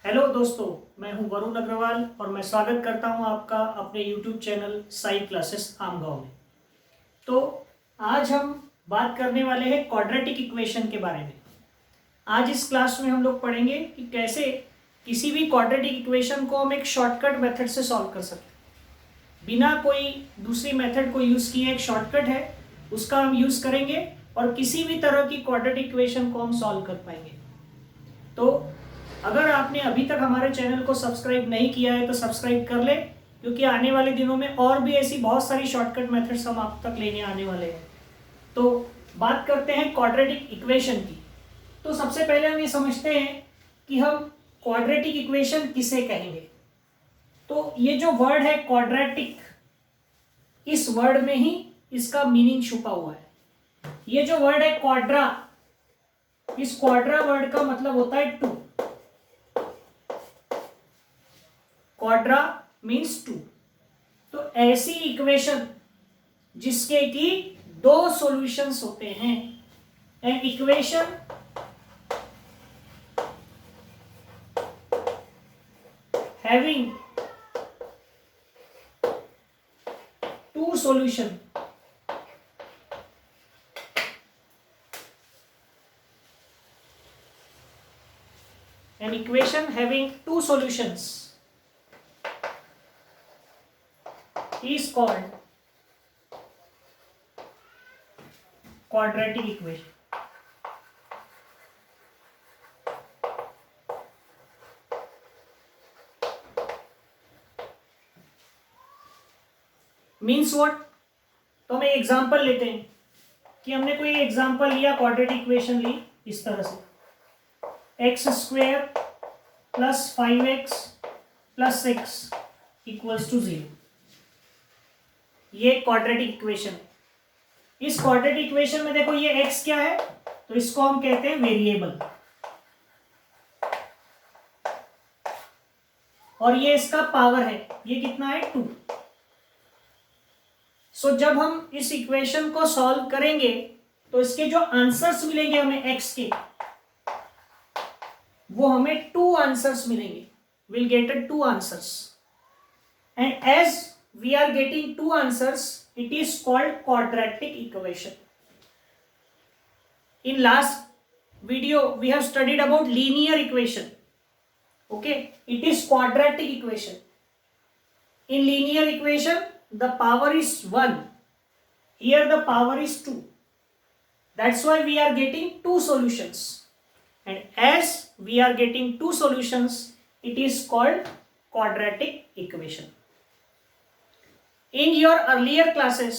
Hello दोस्तों, मैं हूं वरुण अग्रवाल और मैं स्वागत करता हूं आपका अपने YouTube channel Sai classes Amgaon में। तो आज हम बात करने वाले हैं क्वाड्रेटिक इक्वेशन के बारे में। आज इस क्लास में हम लोग पढ़ेंगे कि कैसे किसी भी क्वाड्रेटिक इक्वेशन को हम एक शॉर्टकट मेथड से सॉल्व कर सकते हैं। बिना कोई दूसरी मेथड को यूज़ किए एक शॉर्टकट है, उसका हम यूज़ करेंगे और किसी भी तरह की क्वाड्रेटिक इक्वेशन को हम सॉल्व कर पाएंगे। तो अगर आपने अभी तक हमारे चैनल को सब्सक्राइब नहीं किया है तो सब्सक्राइब कर लें, क्योंकि आने वाले दिनों में और भी ऐसी बहुत सारी शॉर्टकट मेथड्स हम आप तक लेने आने वाले हैं। तो बात करते हैं क्वाड्रेटिक इक्वेशन की। तो सबसे पहले हम ये समझते हैं कि हम क्वाड्रेटिक इक्वेशन किसे कहेंगे। तो ये जो वर्ड है क्वाड्रेटिक, इस वर्ड में ही इसका मीनिंग छुपा हुआ है। ये जो वर्ड है क्वाड्रा, इस क्वाड्रा वर्ड का मतलब होता है टू। Quadra means to. तो ऐसी इक्वेशन जिसके कि दो सॉल्यूशंस होते हैं, an equation having two solution, an equation having two solutions is called quadratic equation. Means what? तो हम एक एग्जांपल लेते हैं कि हमने कोई एग्जांपल लिया, क्वाड्रेटिक इक्वेशन ली इस तरह से, x square plus 5x plus 6 equals to 0। ये क्वाड्रेटिक इक्वेशन है। इस क्वाड्रेटिक इक्वेशन में देखो ये x क्या है, तो इसको हम कहते हैं वेरिएबल, और ये इसका पावर है, ये कितना है 2। सो जब हम इस इक्वेशन को सॉल्व करेंगे तो इसके जो आंसर्स मिलेंगे हमें x के, वो हमें 2 आंसर्स मिलेंगे। Will get 2 answers, and as we are getting 2 answers, it is called quadratic equation. In last video we have studied about linear equation. Okay, it is quadratic equation. In linear equation the power is 1, here the power is 2. That's why we are getting 2 solutions, and as we are getting 2 solutions, it is called quadratic equation. In your earlier classes,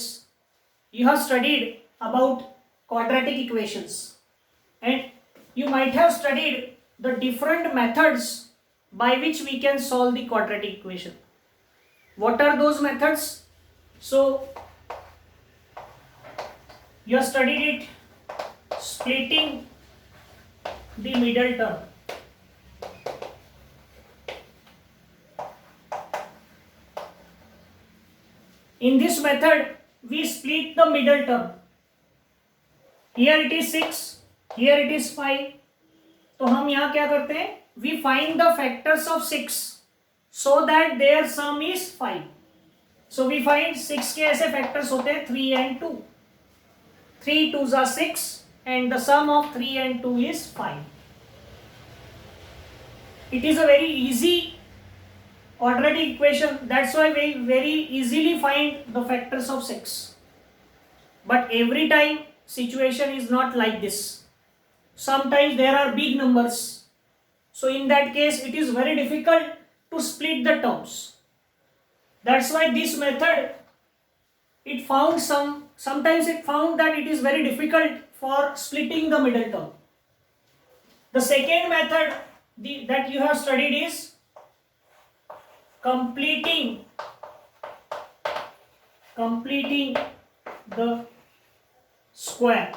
you have studied about quadratic equations, and you might have studied the different methods by which we can solve the quadratic equation. What are those methods? So, you have studied it, splitting the middle term. In this method, we split the middle term. Here it is 6, here it is 5. तो हम यहाँ क्या करते हैं? We find the factors of 6 so that their sum is 5. So we find 6 के ऐसे factors होते हैं 3 and 2. 3 2s are 6 and the sum of 3 and 2 is 5. It is a very easy quadratic equation, that's why we very easily find the factors of 6. But every time situation is not like this. Sometimes there are big numbers, so in that case it is very difficult to split the terms. That's why this method, it found sometimes it found that it is very difficult for splitting the middle term. The second method that you have studied is completing the square,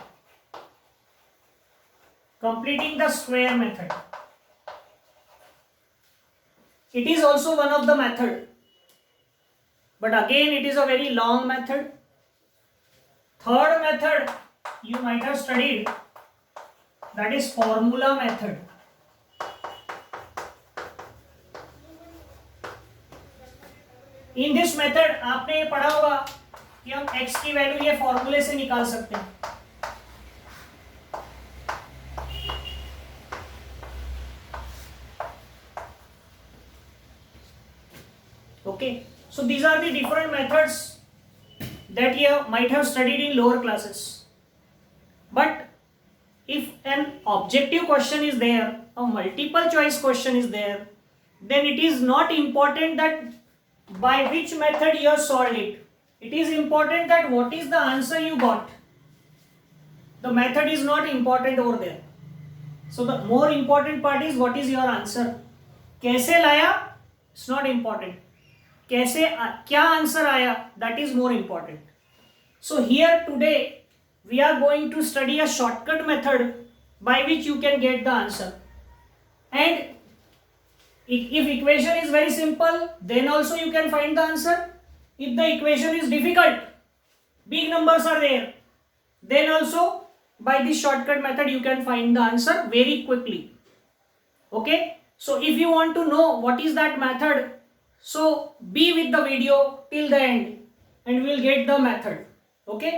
completing the square method. It is also one of the method, but again it is a very long method. Third method you might have studied, that is formula method. In this method आपने ये पढ़ा होगा कि हम x की value ये फॉर्मूले से निकाल सकते हैं। Okay, so these are the different methods that you might have studied in lower classes. But if an objective question is there, a multiple choice question is there, then it is not important that by which method you have solved it. It is important that what is the answer you got. The method is not important over there. So the more important part is what is your answer. कैसे लाया, it's not important. कैसे क्या answer आया, that is more important. So here today we are going to study a shortcut method by which you can get the answer. And if equation is very simple, then also you can find the answer. If the equation is difficult, big numbers are there, then also by this shortcut method you can find the answer very quickly. Okay, so if you want to know what is that method, so be with the video till the end and we will get the method. Okay,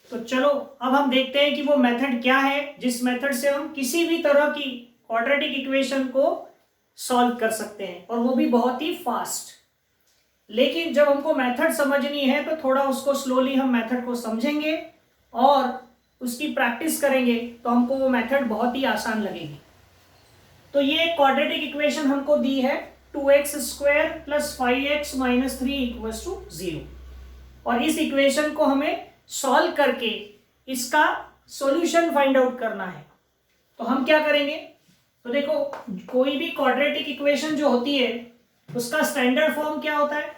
तो चलो अब हम देखते हैं कि वो method क्या है जिस मेथड से हम किसी भी तरह की क्वाड्रेटिक इक्वेशन को सॉल्व कर सकते हैं, और वो भी बहुत ही फास्ट। लेकिन जब हमको मेथड समझनी है तो थोड़ा उसको स्लोली हम मेथड को समझेंगे और उसकी प्रैक्टिस करेंगे तो हमको वो मेथड बहुत ही आसान लगेगी। तो ये क्वाड्रेटिक इक्वेशन हमको दी है 2x² + 5x - 3 = 0, और इस इक्वेशन को हमें सॉल्व करके इसका सॉल्यूशन फाइंड आउट करना है। तो हम क्या करेंगे, तो देखो कोई भी क्वाड्रेटिक इक्वेशन जो होती है उसका स्टैंडर्ड फॉर्म क्या होता है,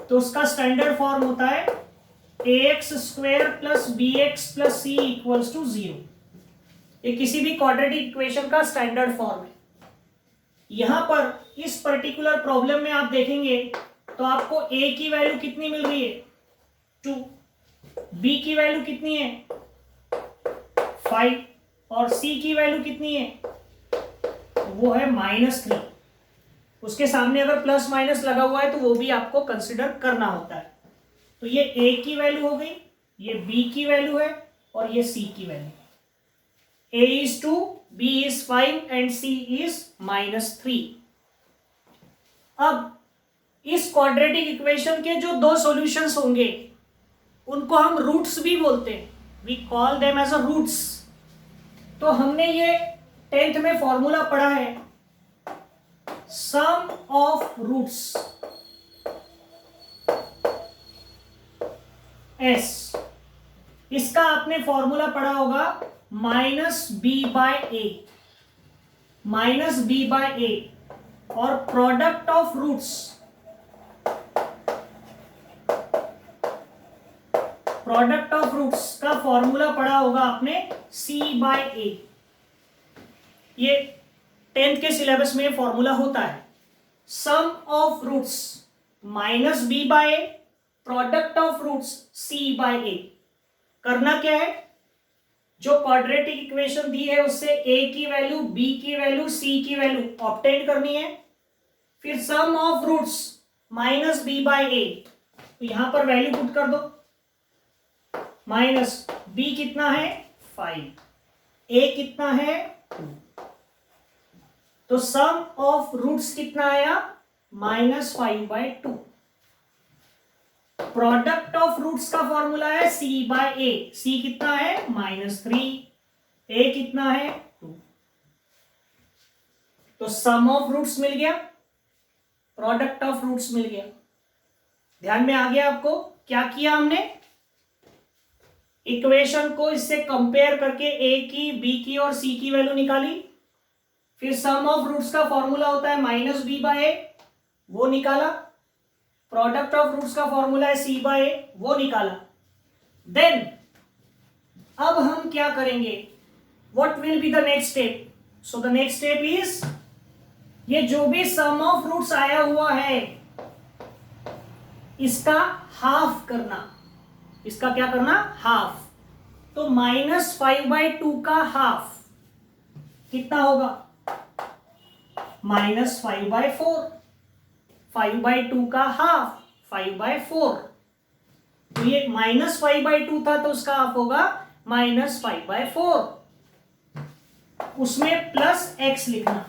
तो उसका स्टैंडर्ड फॉर्म होता है ax² + bx + c = 0। ये किसी भी क्वाड्रेटिक इक्वेशन का स्टैंडर्ड फॉर्म है। यहां पर इस पर्टिकुलर प्रॉब्लम में आप देखेंगे तो आपको a की वैल्यू कितनी मिल रही है, 2, b की वैल्यू कितनी है, 5, और c की वैल्यू कितनी है, वो है -3। उसके सामने अगर प्लस माइनस लगा हुआ है तो वो भी आपको कंसिडर करना होता है। तो ये a की वैल्यू हो गई, ये b की वैल्यू है और ये c की वैल्यू है। a is 2, b is 5 and c is -3। अब इस क्वाड्रेटिक इक्वेशन के जो दो सॉल्यूशंस होंगे उनको हम रूट्स भी बोलते हैं, we call them as a roots. तो हमने ये 10th में फॉर्मूला पढ़ा है, सम ऑफ रूट्स s, इसका आपने फॉर्मूला पढ़ा होगा -b/a, और प्रोडक्ट ऑफ रूट्स, का फॉर्मूला पढ़ा होगा आपने c/a। ये 10th के सिलेबस में फॉर्मूला होता है, sum of roots -b/a, product of roots c/a। करना क्या है, जो क्वाड्रेटिक इक्वेशन दी है उससे a की वैल्यू, b की वैल्यू, c की वैल्यू ऑब्टेन करनी है। फिर सम ऑफ रूट्स -b/a, तो यहां पर वैल्यू पुट कर दो, -b कितना है 5, a कितना है 2, तो सम ऑफ रूट्स कितना आया -5/2। प्रोडक्ट ऑफ रूट्स का फॉर्मूला है c/a, c कितना है -3, a कितना है 2। तो सम ऑफ रूट्स मिल गया, प्रोडक्ट ऑफ रूट्स मिल गया। ध्यान में आ गया आपको क्या किया हमने, इक्वेशन को इससे कंपेयर करके a की, b की और c की वैल्यू निकाली। फिर सम ऑफ रूट्स का फॉर्मूला होता है -b/a, वो निकाला। प्रोडक्ट ऑफ रूट्स का फॉर्मूला है c/a, वो निकाला। देन अब हम क्या करेंगे, what will be the next step. So the next step is, ये जो भी सम ऑफ रूट्स आया हुआ है इसका हाफ करना। इसका क्या करना, हाफ। तो -5/2 का हाफ कितना होगा? -5/4। 5/2 का हाफ 5/4। तो ये -5/2 था तो उसका हाफ होगा -5/4। उसमें +x लिखना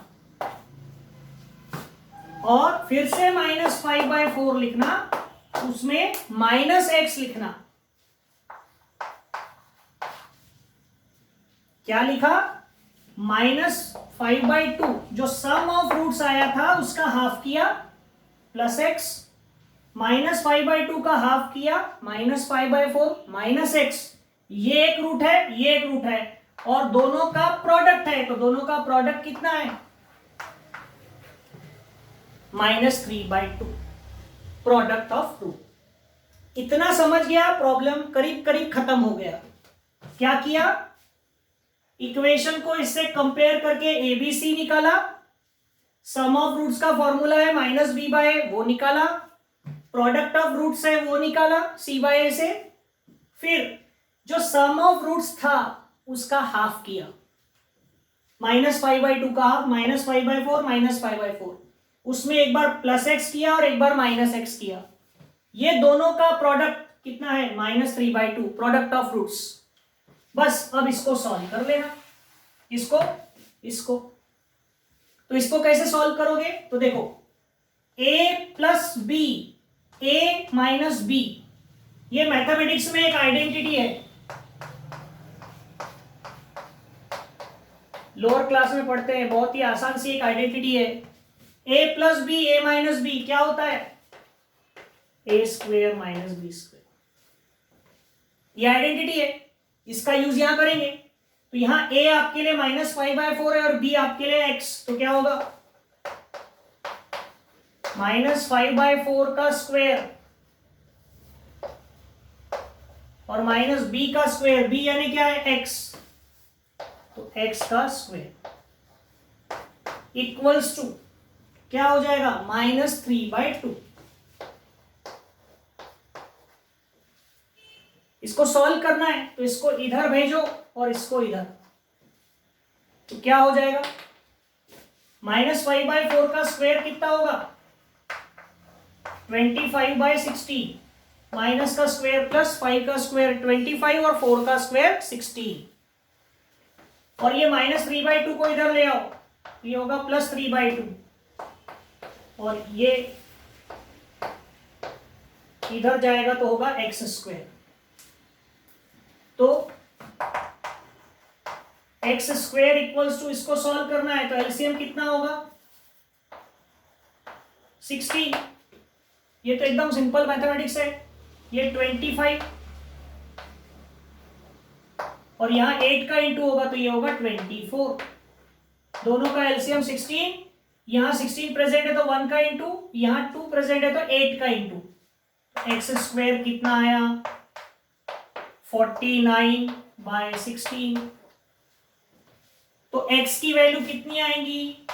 और फिर से -5/4 लिखना, उसमें -x लिखना। क्या लिखा? -5/2 जो सम ऑफ रूट्स आया था उसका हाफ किया +x, -5/2 का हाफ किया -5/4 -x। ये एक रूट है, ये एक रूट है और दोनों का प्रोडक्ट है, तो दोनों का प्रोडक्ट कितना है? -3/2 प्रोडक्ट ऑफ रूट। इतना समझ गया, प्रॉब्लम करीब करीब खत्म हो गया। क्या किया? इक्वेशन को इससे कंपेयर करके एबीसी निकाला, सम ऑफ रूट्स का फॉर्मूला है -b/a वो निकाला, प्रोडक्ट ऑफ रूट्स है वो निकाला c/a से, फिर जो सम ऑफ रूट्स था उसका हाफ किया, -5/2 का हाफ -5/4 -5/4, उसमें एक बार +x किया और एक बार -x किया। ये दोनों का प्रोडक्ट कितना है? -3/2 प्रोडक्ट ऑफ रूट्स। बस अब इसको सॉल्व कर लेना, इसको तो इसको कैसे सॉल्व करोगे? तो देखो a + b, a - b, ये मैथमेटिक्स में एक आइडेंटिटी है, लोअर क्लास में पढ़ते हैं, बहुत ही आसान सी एक आइडेंटिटी है। a + b, a - b क्या होता है? a² - b²। ये आइडेंटिटी है, इसका यूज यहां करेंगे। तो यहां a आपके लिए -5/4 है और b आपके लिए x, तो क्या होगा? -5/4 का स्क्वायर और -b का स्क्वायर, b यानी क्या है? x, तो x का स्क्वायर इक्वल्स टू क्या हो जाएगा? -3/2। इसको सॉल्व करना है तो इसको इधर भेजो और इसको इधर, तो क्या हो जाएगा? -5/4 का स्क्वायर कितना होगा? 25/16, माइनस का स्क्वायर प्लस 5 का स्क्वायर 25 और 4 का स्क्वायर 16, और ये -3/2 को इधर ले आओ, ये होगा +3/2 और ये इधर जाएगा तो होगा x²। तो x² इक्वल्स टू, इसको सॉल्व करना है तो एलसीएम कितना होगा? 16। ये तो एकदम सिंपल मैथमेटिक्स है। ये 25 और यहाँ 8 का इंटू होगा तो ये होगा 24। दोनों का एलसीएम 16, यहाँ 16 प्रेजेंट है तो 1 का इंटू, यहाँ 2 प्रेजेंट है तो 8 का इंटू। x² कितना आया? 49/16। तो x की वैल्यू कितनी आएगी?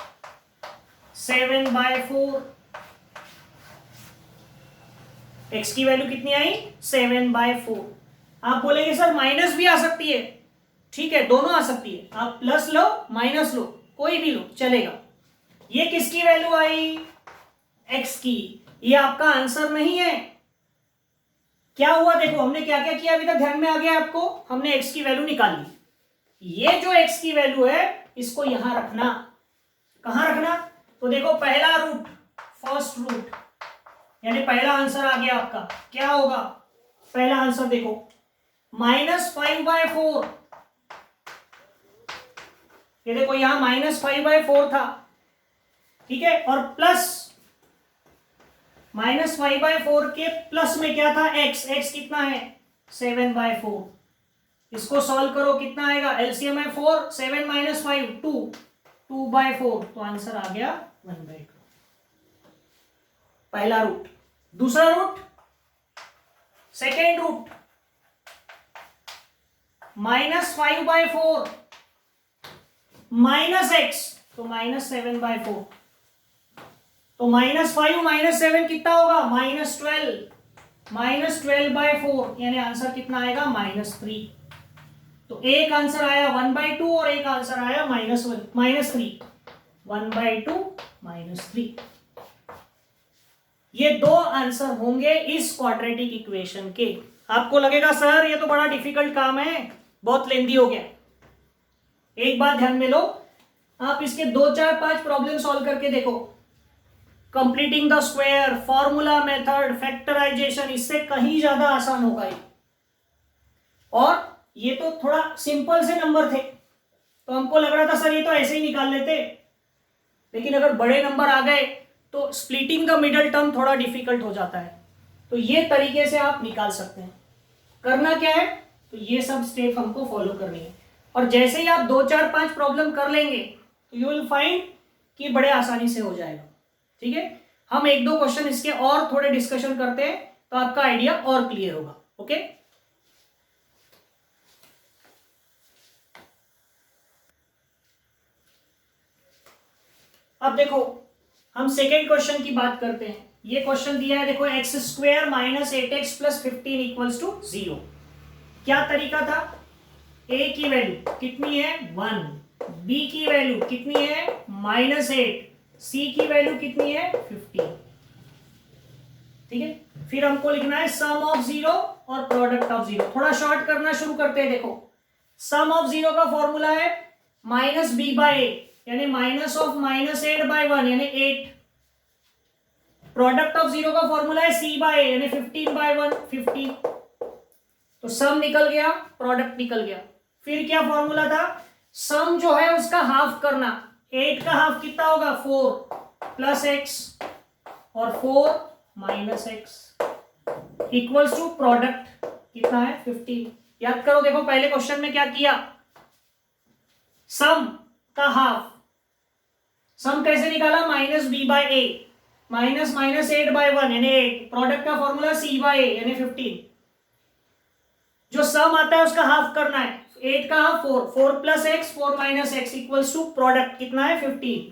7/4। x की वैल्यू कितनी आई? 7/4। आप बोलेंगे सर माइनस भी आ सकती है, ठीक है, दोनों आ सकती है, आप प्लस लो माइनस लो, कोई भी लो चलेगा। ये किसकी वैल्यू आई? x की। ये आपका आंसर नहीं है। क्या हुआ देखो, हमने क्या क्या किया अभी तक ध्यान में आ गया आपको? हमने x की वैल्यू निकाल ली। ये जो x की वैल्यू है इसको यहां रखना। कहां रखना? तो देखो पहला रूट, फर्स्ट रूट, यानी पहला आंसर आ गया आपका। क्या होगा पहला आंसर? देखो -5/4, ये देखो यहां -5/4 था, ठीक है, और प्लस -5/4 के प्लस में क्या था? x कितना है? 7/4। इसको सॉल्व करो, कितना आएगा? एलसीएम है 4, 7 - 5 2/4, तो आंसर आ गया 1/2। पहला रूट। दूसरा रूट, सेकेंड रूट, -5/4 -x, तो -7/4, तो -5 - 7 कितना होगा? -12, -12/4, यानी आंसर कितना आएगा? -3। तो एक आंसर आया 1/2 और एक आंसर आया -3। 1/2 -3, ये दो आंसर होंगे इस क्वाड्रेटिक इक्वेशन के। आपको लगेगा सर ये तो बड़ा डिफिकल्ट काम है, बहुत लेंदी हो गया। एक बात ध्यान में लो, आप इसके 2 4 5 प्रॉब्लम सॉल्व करके देखो। Completing the square, formula method, factorisation, इससे कहीं ज्यादा आसान होगा ये। और ये तो थोड़ा सिंपल से नंबर थे, तो हमको लग रहा था सर ये तो ऐसे ही निकाल लेते, लेकिन अगर बड़े नंबर आ गए तो स्प्लिटिंग द मिडल टर्म थोड़ा डिफिकल्ट हो जाता है। तो ये तरीके से आप निकाल सकते हैं। करना क्या है, तो ये सब स्टेप हमको फॉलो करनी है। और जैसे ही आप 2 4 5 प्रॉब्लम कर लेंगे तो यू विल फाइंड कि बड़े आसानी से हो जाएगा। ठीक है, हम 1 2 क्वेश्चन इसके और थोड़े डिस्कशन करते हैं तो आपका आइडिया और क्लियर होगा। ओके, अब देखो हम सेकेंड क्वेश्चन की बात करते हैं। ये क्वेश्चन दिया है, देखो x² - 8x + 15 = 0। क्या तरीका था, a की वैल्यू कितनी है 1, b की वैल्यू कितनी है -8, c की वैल्यू कितनी है 15। ठीक है, फिर हमको लिखना है सम ऑफ 0 और प्रोडक्ट ऑफ 0। थोड़ा शॉर्ट करना शुरू करते हैं। देखो सम ऑफ 0 का फॉर्मूला है -b/a, यानी -8/1 यानी 8। प्रोडक्ट ऑफ 0 का फॉर्मूला है c/a, यानी 15/1 15। तो सम निकल गया, प्रोडक्ट निकल गया। फिर क्या फॉर्मूला था, सम जो है उसका हाफ करना। 8 का हाफ कितना होगा 4 + x और 4 - x इक्वल्स टू प्रोडक्ट कितना है 15। याद करो, देखो पहले क्वेश्चन में क्या किया, सम का हाफ, सम कैसे निकाला -b/a, -8/1 यानी 8। प्रोडक्ट का फॉर्मूला c/a यानी 15। जो सम आता है उसका हाफ करना है, 8 का half 4 + x 4 - x equals to product कितना है 15।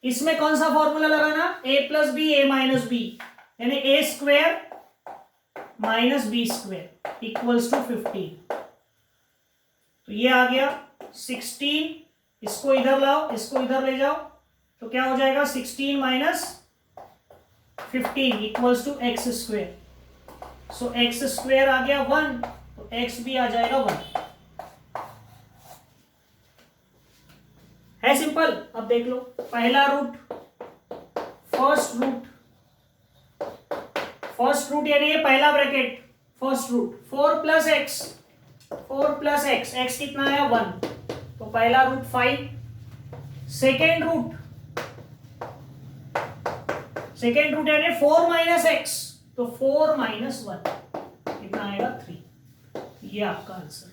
इसमें कौन सा फॉर्मूला लगाना, a + b a - b यानी a² - b² इक्वल्स टू 15। तो ये आ गया 16, इसको इधर लाओ, इसको इधर ले जाओ, तो क्या हो जाएगा 16 - 15 equals to x²। So x² आ गया 1, तो x भी आ जाएगा 1। है सिंपल। अब देख लो, पहला रूट, फर्स्ट रूट यानी ये पहला bracket, first root 4 + x, x कितना है 1, तो पहला रूट 5। सेकेंड रूट यानी 4 - x, तो 4 - 1 कितना आएगा 3। ये आपका आंसर।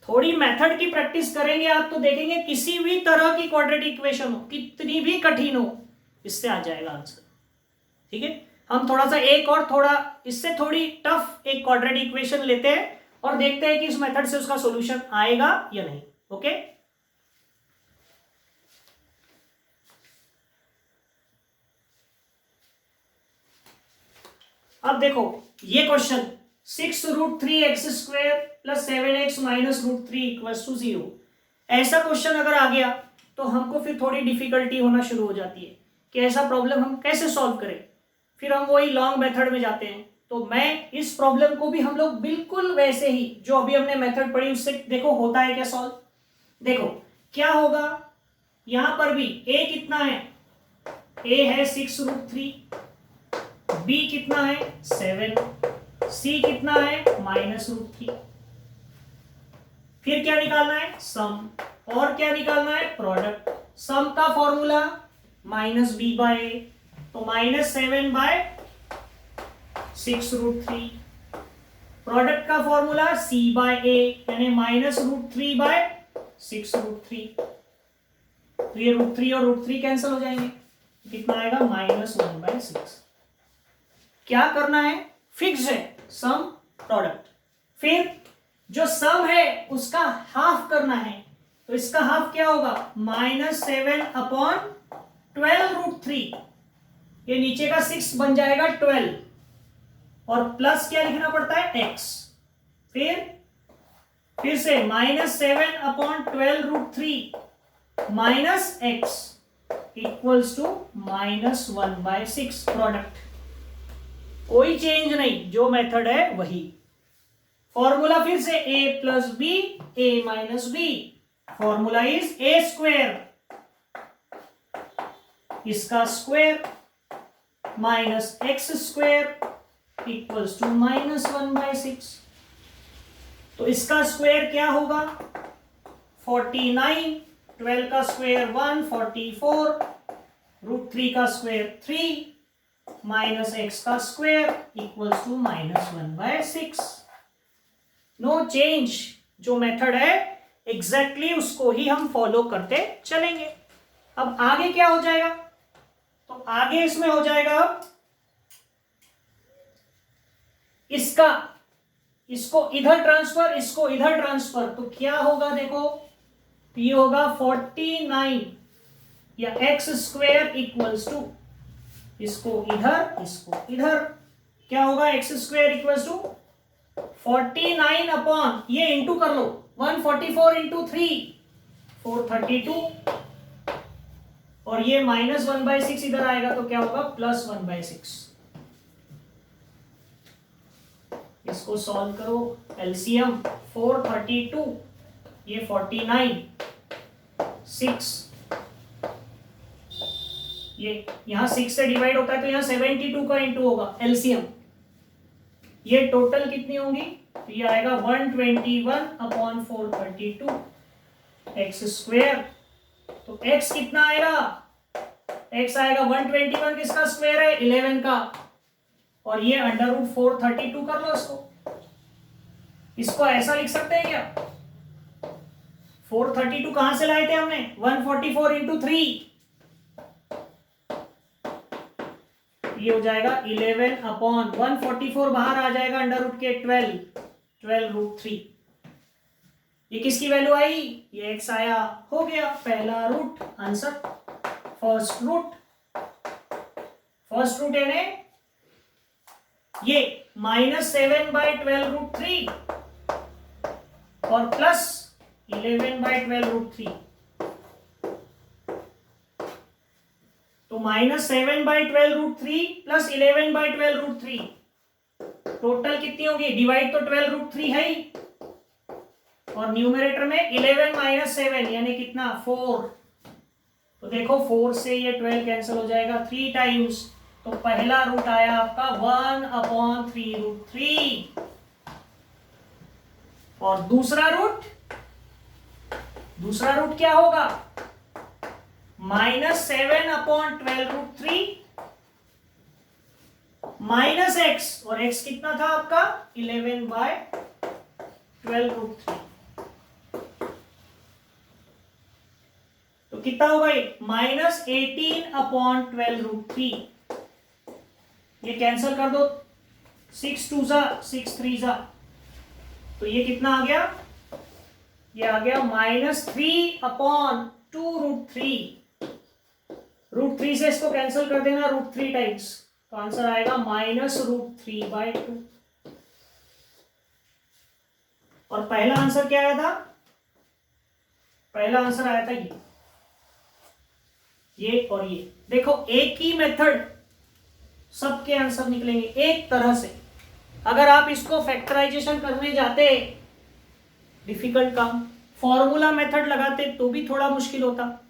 थोड़ी मेथड की प्रैक्टिस करेंगे आप तो देखेंगे किसी भी तरह की क्वाड्रेटिक इक्वेशन हो, कितनी भी कठिन हो, इससे आ जाएगा आंसर। ठीक है, हम थोड़ा सा एक और थोड़ा इससे थोड़ी टफ एक क्वाड्रेटिक इक्वेशन लेते हैं और देखते हैं कि इस मेथड से उसका सॉल्यूशन आएगा या नहीं। ओके, अब देखो ये क्वेश्चन 6√3x² + 7x - √3 = 0। ऐसा क्वेश्चन अगर आ गया तो हमको फिर थोड़ी डिफिकल्टी होना शुरू हो जाती है कि ऐसा प्रॉब्लम हम कैसे सॉल्व करें। फिर हम वही लॉन्ग मेथड में जाते हैं। तो मैं इस प्रॉब्लम को भी हम लोग बिल्कुल वैसे ही जो अभी हमने मेथड पढ़ी उससे देखो होता है क्या सॉल्व। देखो क्या होगा, यहां पर भी a कितना है, a है 6√3, b कितना है 7, c कितना है -√3। फिर क्या निकालना है, सम, और क्या निकालना है, प्रोडक्ट। सम का फॉर्मूला -b/a, तो -7/6√3। प्रोडक्ट का फॉर्मूला c/a यानी -√3/6√3। तो ये √3 और √3 कैंसिल हो जाएंगे, कितना आएगा -1/6। क्या करना है, फिक्स है सम प्रोडक्ट। फिर जो सम है उसका हाफ करना है, तो इसका हाफ क्या होगा -7/12√3। ये नीचे का 6 बन जाएगा 12 और प्लस क्या लिखना पड़ता है x। फिर फिर से -7/12√3 minus x equals to -1/6 product. कोई चेंज नहीं, जो मेथड है वही। फॉर्मूला फिर से a plus B a minus B, formula is a square, इसका square minus x square equals to -1/6। तो इसका स्क्वेयर क्या होगा? 49, 12 का स्क्वेयर 144, √3 का स्क्वेयर 3 माइनस x का square equals to -1/6। No change, जो मेथड है एग्जैक्टली उसको ही हम फॉलो करते चलेंगे। अब आगे क्या हो जाएगा? तो आगे इसमें हो जाएगा इसको इधर ट्रांसफर, इसको इधर ट्रांसफर। तो क्या होगा देखो, ये होगा 49 या x स्क्वेयर इक्वल्स टू, इसको इधर क्या होगा, x square equals to 49 upon, ये इंटू कर लो, 144 इंटू 3 432, और ये -1/6 इधर आएगा तो क्या होगा, +1/6। इसको सॉल्व करो, एलसीएम 432, ये 49, 6, ये यहां 6 से डिवाइड होता है तो यहां 72 का इंटू होगा एलसीएम। ये टोटल कितनी होंगी? तो ये आएगा 121/432 एक्स स्क्वेयर। तो x कितना आएगा? x आएगा 121, किसका स्क्वायर है? 11 का, और ये √432 कर लो इसको ऐसा लिख सकते हैं क्या? 432 कहां से लाए थे हमने? 144 इंटू 3, ये हो जाएगा 11/144, बाहर आ जाएगा √12√3। ये किसकी वैल्यू आई? ये x आया, हो गया पहला रूट आंसर। फर्स्ट रूट यानी ये -7/12√3 और प्लस 11/12√3। तो -7/12√3 प्लस 11/12√3 टोटल कितनी होगी? डिवाइड तो 12√3 है ही, और न्यूमरेटर में 11 - 7 यानी कितना? 4। तो देखो 4 से ये 12 कैंसिल हो जाएगा 3 टाइम्स। तो पहला रूट आया आपका 1/3√3, और दूसरा रूट क्या होगा? -7/12√3 माइनस x, और x कितना था आपका? 11/12√3। तो कितना होगा ये? -18/12√3। ये कैंसिल कर दो, 6 2 जा 6 3 जा, तो ये कितना आ गया? ये आ गया -3/2√3। √3 से इसको कैंसिल कर देना √3 टाइम्स, तो आंसर आएगा -√3/2। और पहला आंसर क्या आया था? पहला आंसर आया था ये और ये। देखो एक ही मेथड, सबके आंसर निकलेंगे एक तरह से। अगर आप इसको फैक्टराइजेशन करने जाते, डिफिकल्ट काम, फॉर्मूला मेथड लगाते तो भी थोड़ा मुश्किल होता।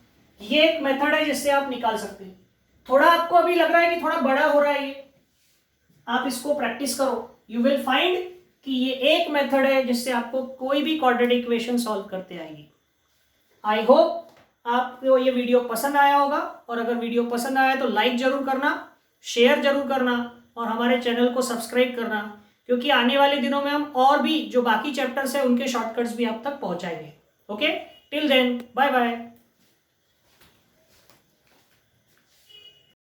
ये एक मेथड है जिससे आप निकाल सकते हैं। थोड़ा आपको अभी लग रहा है कि थोड़ा बड़ा हो रहा है ये, आप इसको प्रैक्टिस करो, यू विल फाइंड कि ये एक मेथड है जिससे आपको कोई भी क्वाड्रेटिक इक्वेशन सॉल्व करते आएगी। आई होप आपको ये वीडियो पसंद आया होगा, और अगर वीडियो पसंद आया तो लाइक जरूर करना, शेयर जरूर करना, और हमारे चैनल को सब्सक्राइब करना, क्योंकि आने वाले दिनों में हम और भी जो बाकी चैप्टर्स हैं उनके शॉर्टकट्स भी आप तक पहुंचाएंगे। Okay, till then, bye bye.